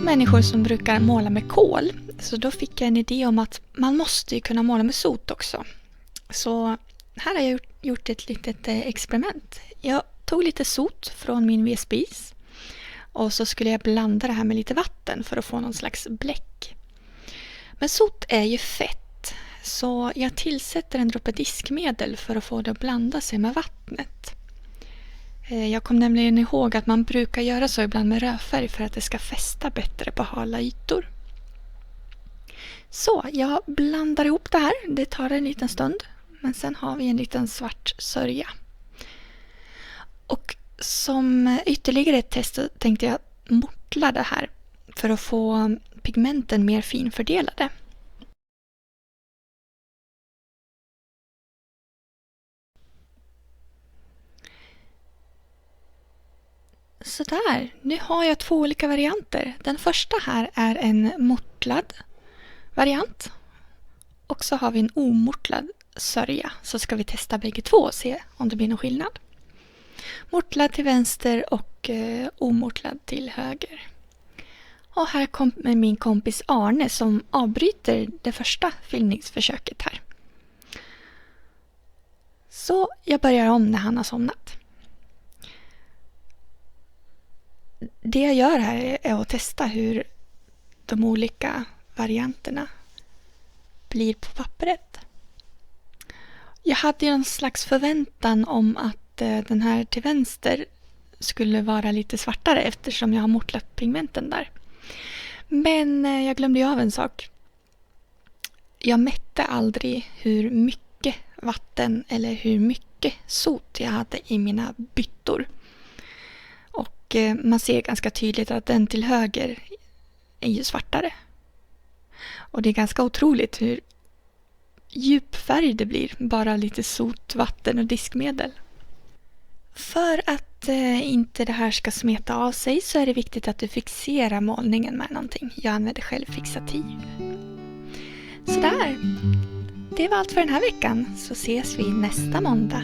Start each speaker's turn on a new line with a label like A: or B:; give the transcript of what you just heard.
A: människor som brukar måla med kol. Så då fick jag en idé om att man måste ju kunna måla med sot också. Så här har jag gjort ett litet experiment. Jag tog lite sot från min vedspis. Och så skulle jag blanda det här med lite vatten för att få någon slags bläck. Men sot är ju fett. Så jag tillsätter en droppe diskmedel för att få det att blanda sig med vattnet. Jag kom nämligen ihåg att man brukar göra så ibland med rödfärg för att det ska fästa bättre på hala ytor. Så jag blandar ihop det här. Det tar en liten stund. Men sen har vi en liten svart sörja. Och som ytterligare ett test så tänkte jag mortla det här för att få pigmenten mer finfördelade. Sådär, nu har jag 2 olika varianter. Den första här är en mortlad variant. Och så har vi en omortlad sörja. Så ska vi testa bägge två och se om det blir någon skillnad. Mortlad till vänster och omortlad till höger. Och här kommer min kompis Arne som avbryter det första filmningsförsöket här. Så jag börjar om när han har somnat. Det jag gör här är att testa hur de olika varianterna blir på pappret. Jag hade ju en slags förväntan om att den här till vänster skulle vara lite svartare eftersom jag har mortlat pigmenten där. Men jag glömde av en sak. Jag mätte aldrig hur mycket vatten eller hur mycket sot jag hade i mina byttor. Och man ser ganska tydligt att den till höger är ju svartare. Och det är ganska otroligt hur djup färg det blir. Bara lite sot, vatten och diskmedel. För att inte det här ska smeta av sig så är det viktigt att du fixerar målningen med någonting. Jag använder själv fixativ. Sådär. Det var allt för den här veckan. Så ses vi nästa måndag.